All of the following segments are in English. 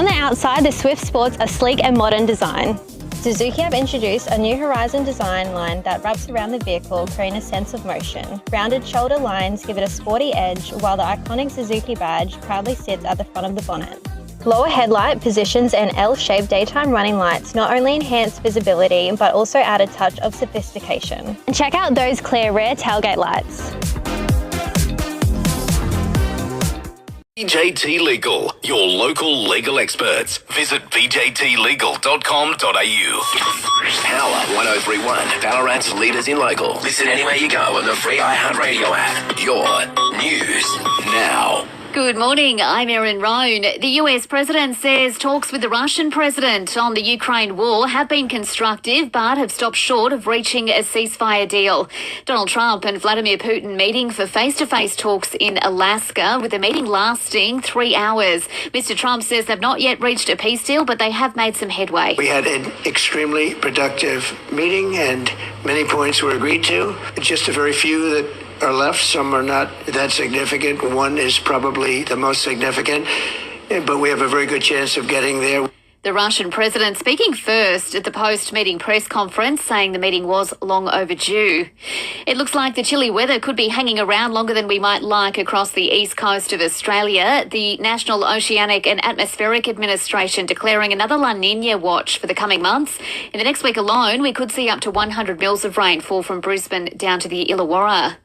On the outside, the Swift sports a sleek and modern design. Suzuki have introduced a new Horizon design line that wraps around the vehicle, creating a sense of motion. Rounded shoulder lines give it a sporty edge, while the iconic Suzuki badge proudly sits at the front of the bonnet. Lower headlight positions and L-shaped daytime running lights not only enhance visibility, but also add a touch of sophistication. And check out those clear rear tailgate lights. BJT Legal, your local legal experts. Visit bjtlegal.com.au. Power 103.1, Ballarat's leaders in local. Listen anywhere you go on the free iHeartRadio app. Your news now. Good morning, I'm Erin, Rhone. The US President says talks with the Russian President on the Ukraine war have been constructive but have stopped short of reaching a ceasefire deal. Donald Trump and Vladimir Putin meeting for face-to-face talks in Alaska, with the meeting lasting 3 hours. Mr. Trump says they've not yet reached a peace deal, but they have made some headway. We had an extremely productive meeting and many points were agreed to. Just a very few that are left. Some are not that significant. One is probably the most significant, but we have a very good chance of getting there. The Russian president speaking first at the post-meeting press conference, saying the meeting was long overdue. It looks like the chilly weather could be hanging around longer than we might like across the east coast of Australia. The National Oceanic and Atmospheric Administration declaring another La Nina watch for the coming months. In the next week alone, we could see up to 100 mils of rain fall from Brisbane down to the Illawarra.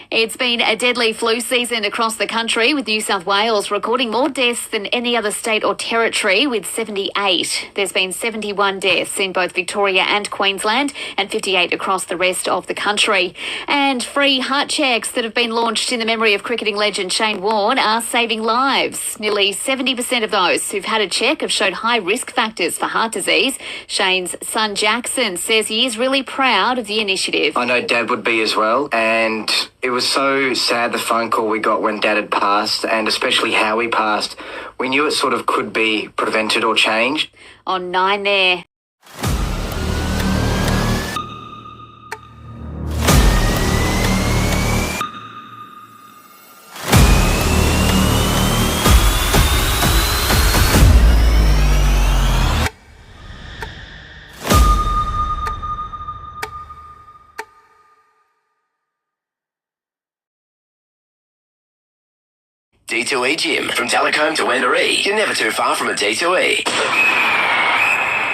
It's been a deadly flu season across the country, with New South Wales recording more deaths than any other state or territory, with 78. There's been 71 deaths in both Victoria and Queensland, and 58 across the rest of the country. And free heart checks that have been launched in the memory of cricketing legend Shane Warne are saving lives. Nearly 70% of those who've had a check have showed high risk factors for heart disease. Shane's son Jackson says he is really proud of the initiative. I know Dad would be as well, and it was so sad, the phone call we got when Dad had passed, and especially how he passed. We knew it sort of could be prevented or changed. On 9 there. D2E Gym. From Telecombe to Wendouree, you're never too far from a D2E.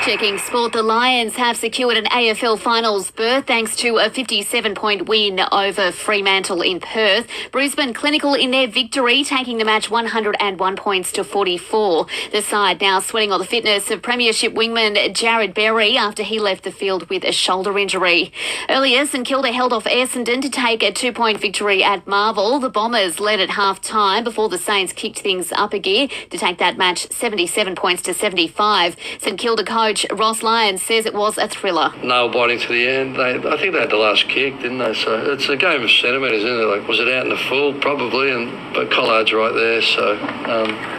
Checking sport, the Lions have secured an AFL finals berth thanks to a 57-point win over Fremantle in Perth. Brisbane clinical in their victory, taking the match 101 points to 44. The side now sweating on the fitness of Premiership wingman Jared Berry after he left the field with a shoulder injury. Earlier, St Kilda held off Essendon to take a 2-point victory at Marvel. The Bombers led at half-time before the Saints kicked things up a gear to take that match 77 points to 75. St Kilda coach Ross Lyons says it was a thriller. Nail-biting to the end. I think they had the last kick, didn't they? So it's a game of centimetres, isn't it? Like, was it out in the full? Probably, but Collard's right there, so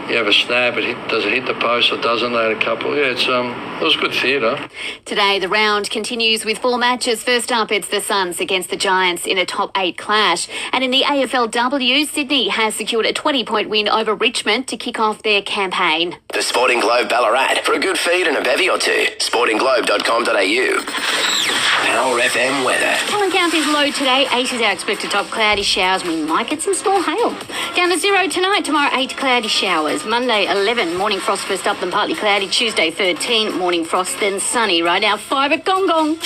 you have a snap, does it hit the post or doesn't? They had a couple. Yeah, it was good theatre. Today, the round continues with 4 matches. First up, it's the Suns against the Giants in a top 8 clash. And in the AFLW, Sydney has secured a 20-point win over Richmond to kick off their campaign. The Sporting Globe Ballarat. For a good feed and a bevy or two, sportingglobe.com.au. Power FM weather. Pollen count is low today. 8 is our expected top. Cloudy showers. We might get some small hail. Down to 0 tonight. Tomorrow 8 cloudy showers. Monday 11 morning frost first up, then partly cloudy. Tuesday 13 morning frost, then sunny. Right now 5 at Gong Gong.